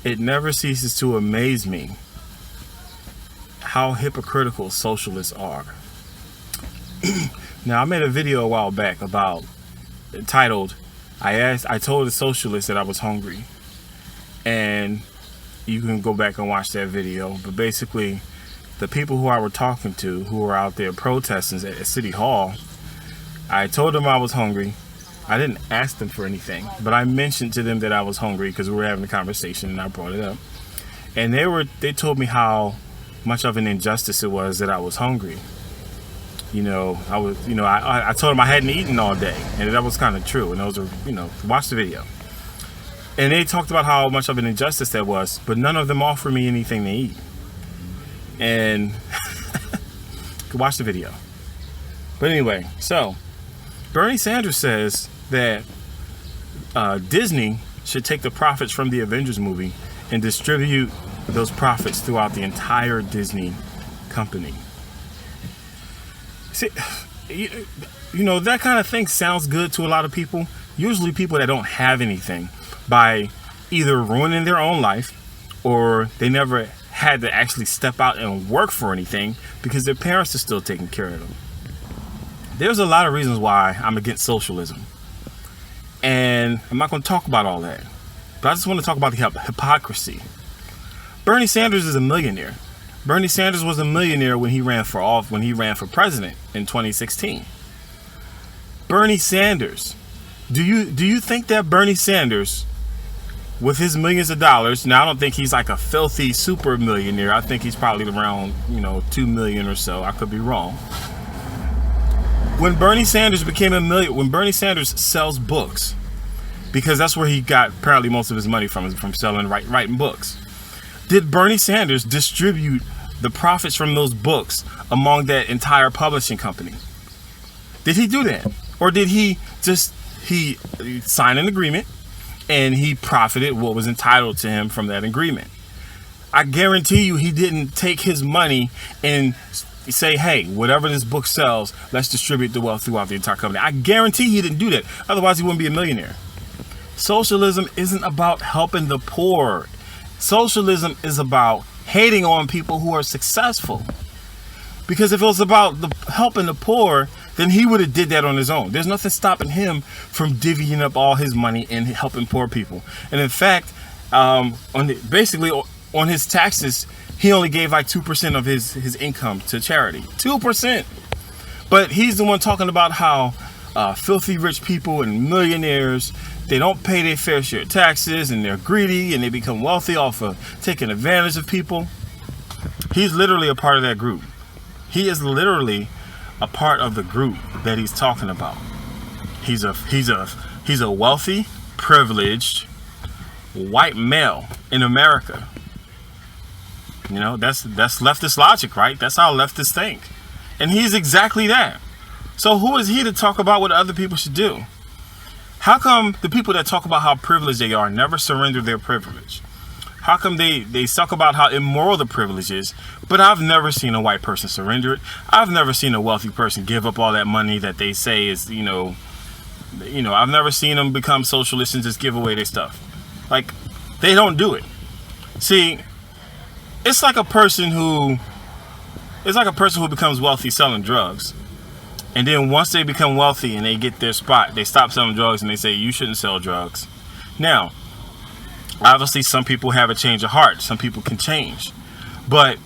It never ceases to amaze me how hypocritical socialists are. Now, I made a video a while back about, titled, I told a socialist that I was hungry. And you can go back and watch that video. But basically, the people who I were talking to, who were out there protesting at City Hall, I told them I was hungry. I didn't ask them for anything, but I mentioned to them that I was hungry because we were having a conversation and I brought it up. And they told me how much of an injustice it was that I was hungry. I told them I hadn't eaten all day, and that was kind of true. And those are, watch the video. And they talked about how much of an injustice that was, but none of them offered me anything to eat. And watch the video. But anyway, so Bernie Sanders says that Disney should take the profits from the Avengers movie and distribute those profits throughout the entire Disney company. See, that kind of thing sounds good to a lot of people. Usually people that don't have anything, by either ruining their own life or they never had to actually step out and work for anything because their parents are still taking care of them. There's a lot of reasons why I'm against socialism. And I'm not going to talk about all that. But I just want to talk about the hypocrisy. Bernie Sanders is a millionaire. Bernie Sanders was a millionaire when he ran for president in 2016. Bernie Sanders. Do you think that Bernie Sanders, with his millions of dollars, now I don't think he's like a filthy super millionaire. I think he's probably around, 2 million or so. I could be wrong. When Bernie Sanders became a millionaire, when Bernie Sanders sells books, because that's where he got apparently most of his money from selling, writing books. Did Bernie Sanders distribute the profits from those books among that entire publishing company? Did he do that? Or did he signed an agreement and he profited what was entitled to him from that agreement? I guarantee you he didn't take his money and say, hey, whatever this book sells, let's distribute the wealth throughout the entire company. I guarantee he didn't do that. Otherwise, he wouldn't be a millionaire. Socialism isn't about helping the poor. Socialism is about hating on people who are successful. Because if it was about helping the poor, then he would have did that on his own. There's nothing stopping him from divvying up all his money and helping poor people. And in fact, on his taxes, he only gave like 2% of his income to charity. 2%. But he's the one talking about how filthy rich people and millionaires, they don't pay their fair share of taxes and they're greedy and they become wealthy off of taking advantage of people. He's literally a part of that group. He is literally a part of the group that he's talking about. He's a wealthy, privileged white male in America. That's leftist logic, right? That's how leftists think. And he's exactly that. So who is he to talk about what other people should do? How come the people that talk about how privileged they are never surrender their privilege? How come they talk about how immoral the privilege is, but I've never seen a white person surrender it? I've never seen a wealthy person give up all that money that they say is, I've never seen them become socialists and just give away their stuff. Like, they don't do it. See, it's like a person who becomes wealthy selling drugs. And then once they become wealthy and they get their spot, they stop selling drugs and they say, you shouldn't sell drugs. Now, obviously, some people have a change of heart. Some people can change. But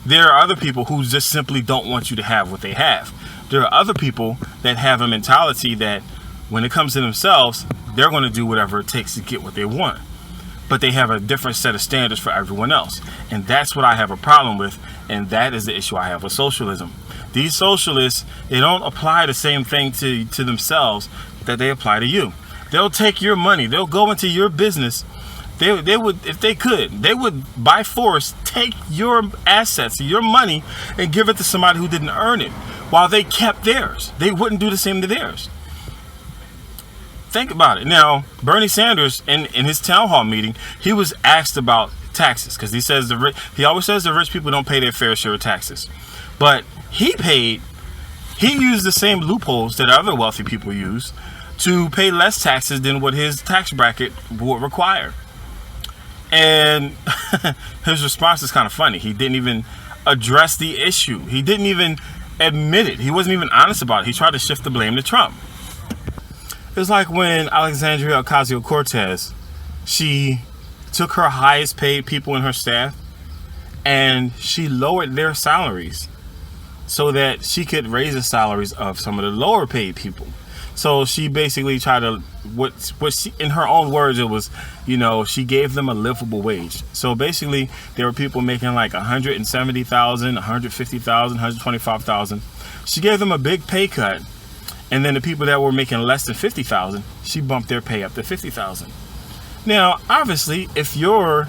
there are other people who just simply don't want you to have what they have. There are other people that have a mentality that when it comes to themselves, they're going to do whatever it takes to get what they want. But they have a different set of standards for everyone else. And that's what I have a problem with. And that is the issue I have with socialism. These socialists, they don't apply the same thing to themselves that they apply to you. They'll take your money. They'll go into your business. They would, if they could, they would by force take your assets, your money, and give it to somebody who didn't earn it while they kept theirs. They wouldn't do the same to theirs. Think about it. Now, Bernie Sanders, in his town hall meeting, he was asked about taxes because he always says the rich people don't pay their fair share of taxes. But he used the same loopholes that other wealthy people use to pay less taxes than what his tax bracket would require. And his response is kind of funny. He didn't even address the issue. He didn't even admit it. He wasn't even honest about it. He tried to shift the blame to Trump. It's like when Alexandria Ocasio-Cortez, she took her highest paid people in her staff and she lowered their salaries so that she could raise the salaries of some of the lower paid people. So she basically tried to, what she, in her own words, it was, she gave them a livable wage. So basically, there were people making like $170,000, $150,000, $125,000. She gave them a big pay cut, and then the people that were making less than $50,000, she bumped their pay up to $50,000. Now, obviously, if you're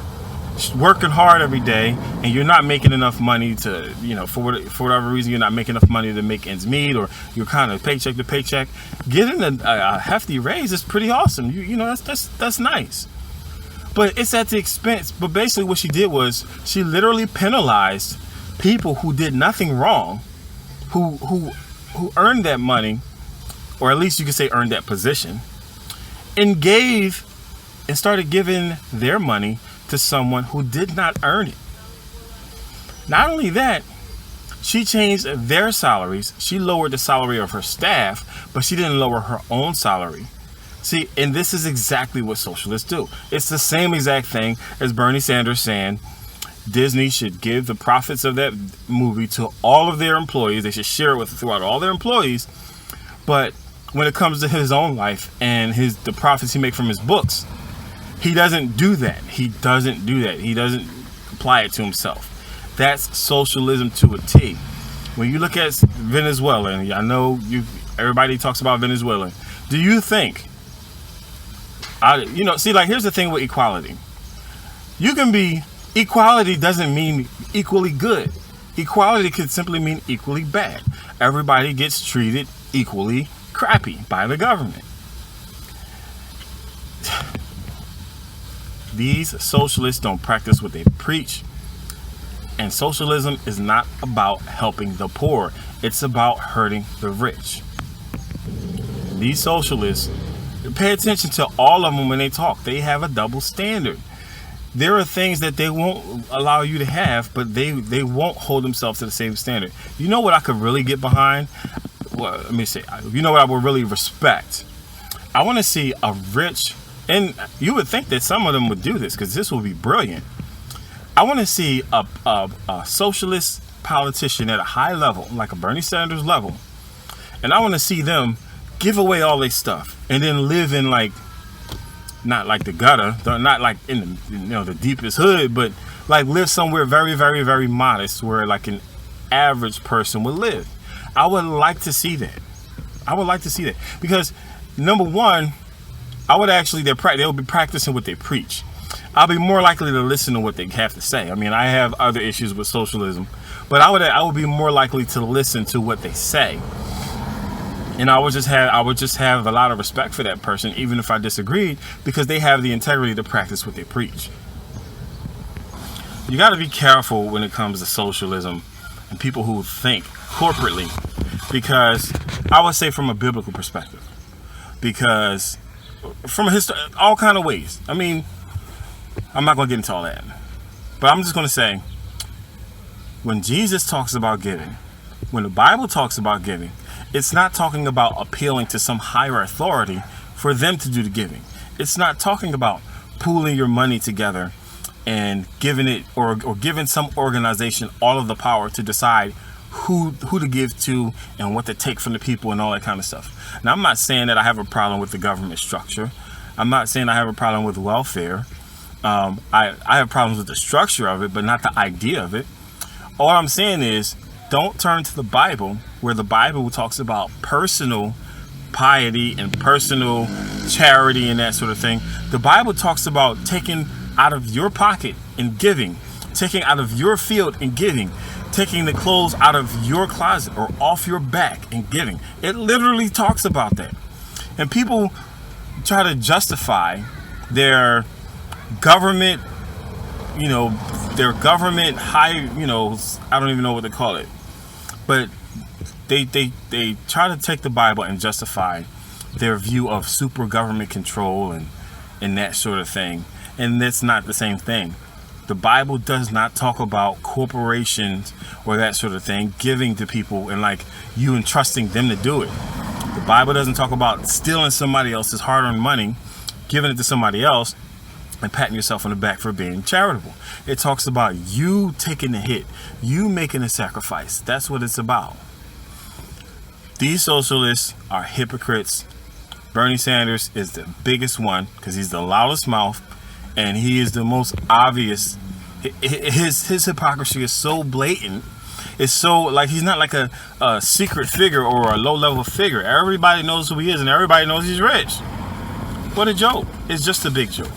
working hard every day and you're not making enough money to, for whatever reason, you're not making enough money to make ends meet, or you're kind of paycheck to paycheck, getting a hefty raise is pretty awesome. That's nice. But it's at the expense. But basically what she did was she literally penalized people who did nothing wrong, who earned that money, or at least you could say earned that position, and started giving their money to someone who did not earn it. Not only that, she changed their salaries. She lowered the salary of her staff, but she didn't lower her own salary. See, and this is exactly what socialists do. It's the same exact thing as Bernie Sanders saying Disney should give the profits of that movie to all of their employees. They should share it throughout all their employees. But when it comes to his own life and the profits he makes from his books, he doesn't do that. He doesn't apply it to himself. That's socialism to a T. When you look at Venezuela, and I know everybody talks about Venezuela, do you think, here's the thing with equality. Equality doesn't mean equally good. Equality could simply mean equally bad. Everybody gets treated equally crappy by the government. These socialists don't practice what they preach. And socialism is not about helping the poor. It's about hurting the rich. These socialists, pay attention to all of them when they talk. They have a double standard. There are things that they won't allow you to have, but they won't hold themselves to the same standard. You know what I could really get behind? Well, let me say, you know what I would really respect? I want to see a rich, and you would think that some of them would do this because this will be brilliant. I want to see a socialist politician at a high level, like a Bernie Sanders level, and I want to see them give away all their stuff and then live in not like the gutter, not like in the deepest hood, but like live somewhere very, very, very modest where like an average person would live. I would like to see that. Because number one, they'll be practicing what they preach. I'll be more likely to listen to what they have to say. I mean, I have other issues with socialism, but I would be more likely to listen to what they say. And I would just have a lot of respect for that person, even if I disagreed, because they have the integrity to practice what they preach. You got to be careful when it comes to socialism and people who think corporately, because I would say from a biblical perspective, because from all kind of ways. I mean, I'm not going to get into all that, but I'm just going to say, when Jesus talks about giving, when the Bible talks about giving, it's not talking about appealing to some higher authority for them to do the giving. It's not talking about pooling your money together and giving it or giving some organization all of the power to decide who to give to and what to take from the people and all that kind of stuff. Now, I'm not saying that I have a problem with the government structure. I'm not saying I have a problem with welfare. I have problems with the structure of it, but not the idea of it. All I'm saying is, don't turn to the Bible, where the Bible talks about personal piety and personal charity and that sort of thing. The Bible talks about taking out of your pocket and giving, taking out of your field and giving, taking the clothes out of your closet or off your back and giving. It literally talks about that. And people try to justify their government, I don't even know what to call it. But they try to take the Bible and justify their view of super government control and that sort of thing. And that's not the same thing. The Bible does not talk about corporations or that sort of thing giving to people and like you entrusting them to do it. The Bible doesn't talk about stealing somebody else's hard-earned money, giving it to somebody else, and patting yourself on the back for being charitable. It talks about you taking the hit, you making a sacrifice. That's what it's about. These socialists are hypocrites. Bernie Sanders is the biggest one because he's the loudest mouth and he is the most obvious. His hypocrisy is so blatant. It's so like he's not like a secret figure or a low-level figure. Everybody knows who he is and everybody knows he's rich. What a joke. It's just a big joke.